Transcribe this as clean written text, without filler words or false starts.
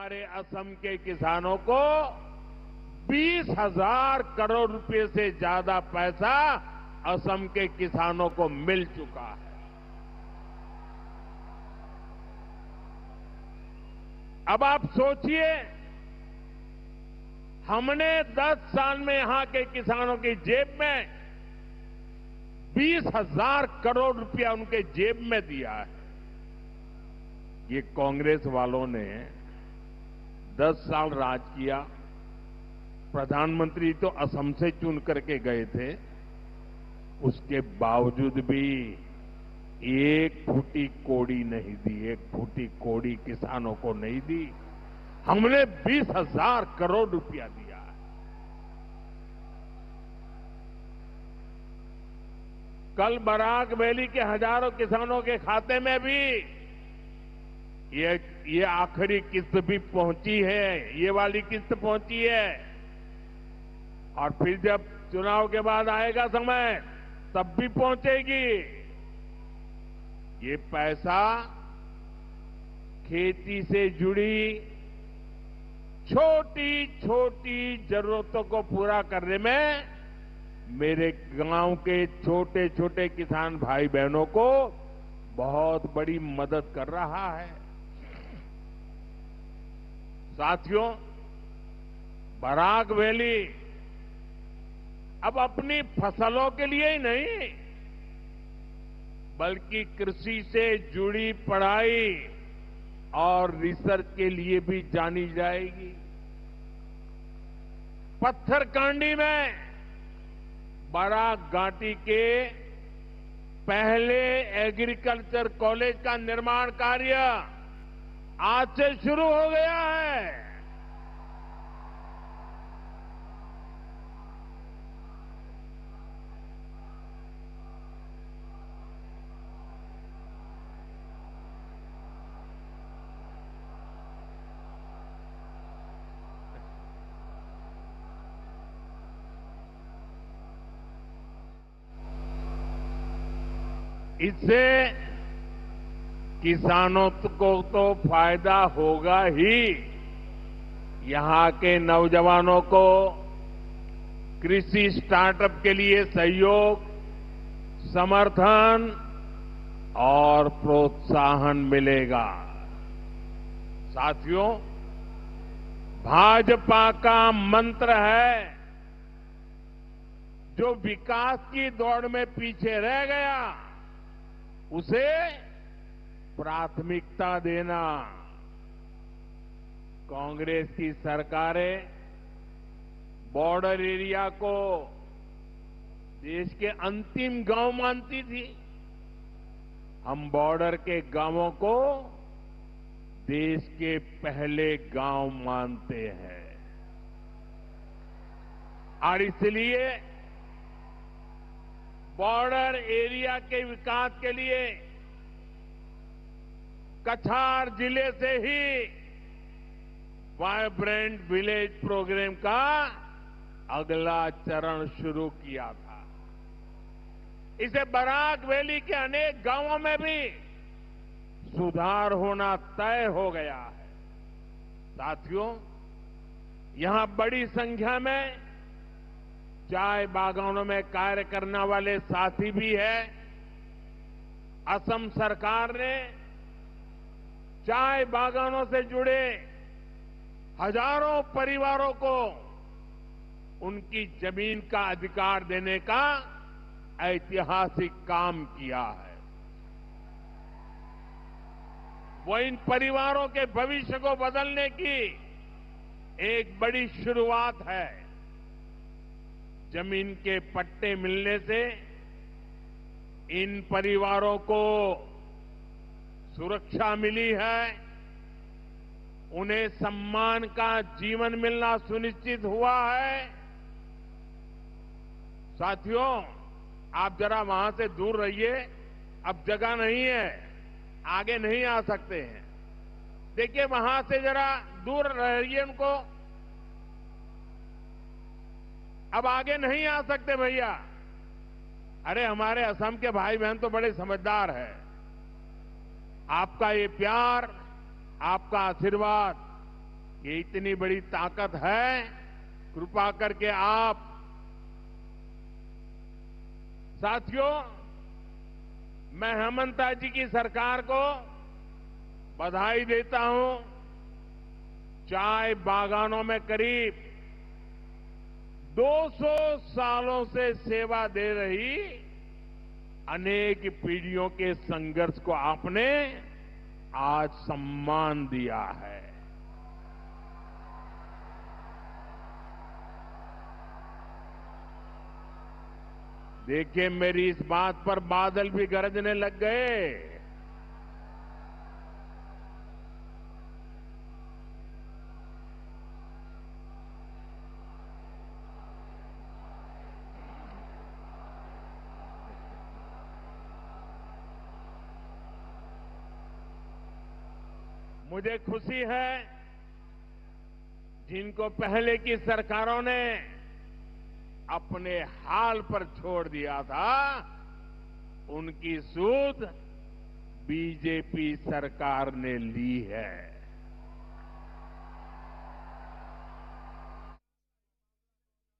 हमारे असम के किसानों को 20,000 करोड़ रुपए से ज्यादा पैसा असम के किसानों को मिल चुका है। अब आप सोचिए, हमने 10 साल में यहां के किसानों की जेब में 20,000 करोड़ रुपया उनके जेब में दिया है। ये कांग्रेस वालों ने 10 साल राज किया। प्रधानमंत्री तो असम से चुन करके गए थे, उसके बावजूद भी एक फूटी कोड़ी नहीं दी, एक फूटी कोड़ी किसानों को नहीं दी। हमने 20,000 करोड़ रुपया दिया है। कल बराक वैली के हजारों किसानों के खाते में भी ये आखिरी किस्त भी पहुंची है, ये वाली किस्त पहुंची है। और फिर जब चुनाव के बाद आएगा समय, तब भी पहुंचेगी। ये पैसा खेती से जुड़ी छोटी छोटी जरूरतों को पूरा करने में मेरे गांव के छोटे छोटे किसान भाई बहनों को बहुत बड़ी मदद कर रहा है। साथियों, बराक वैली अब अपनी फसलों के लिए ही नहीं, बल्कि कृषि से जुड़ी पढ़ाई और रिसर्च के लिए भी जानी जाएगी। पत्थरकांडी में बराक घाटी के पहले एग्रीकल्चर कॉलेज का निर्माण कार्य आज से शुरू हो गया है। इससे किसानों को तो फायदा होगा ही, यहां के नौजवानों को कृषि स्टार्टअप के लिए सहयोग, समर्थन और प्रोत्साहन मिलेगा। साथियों, भाजपा का मंत्र है, जो विकास की दौड़ में पीछे रह गया उसे प्राथमिकता देना। कांग्रेस की सरकारें बॉर्डर एरिया को देश के अंतिम गांव मानती थी। हम बॉर्डर के गांवों को देश के पहले गांव मानते हैं और इसलिए बॉर्डर एरिया के विकास के लिए कछार जिले से ही वाइब्रेंट विलेज प्रोग्राम का अगला चरण शुरू किया था। इसे बराक वैली के अनेक गांवों में भी सुधार होना तय हो गया है। साथियों, यहां बड़ी संख्या में चाय बागानों में कार्य करने वाले साथी भी हैं। असम सरकार ने चाय बागानों से जुड़े हजारों परिवारों को उनकी जमीन का अधिकार देने का ऐतिहासिक काम किया है। वो इन परिवारों के भविष्य को बदलने की एक बड़ी शुरुआत है। जमीन के पट्टे मिलने से इन परिवारों को सुरक्षा मिली है, उन्हें सम्मान का जीवन मिलना सुनिश्चित हुआ है। साथियों, आप जरा वहां से दूर रहिए, अब जगह नहीं है, आगे नहीं आ सकते हैं। देखिए, वहां से जरा दूर रहिए उनको, अब आगे नहीं आ सकते भैया। अरे, हमारे असम के भाई बहन तो बड़े समझदार हैं। आपका ये प्यार, आपका आशीर्वाद ये इतनी बड़ी ताकत है, कृपा करके आप साथियों, मैं हेमंता जी की सरकार को बधाई देता हूं। चाय बागानों में करीब 200 सालों से सेवा दे रही अनेक पीढ़ियों के संघर्ष को आपने आज सम्मान दिया है। देखिए, मेरी इस बात पर बादल भी गरजने लग गए। मुझे खुशी है, जिनको पहले की सरकारों ने अपने हाल पर छोड़ दिया था, उनकी सूध बीजेपी सरकार ने ली है।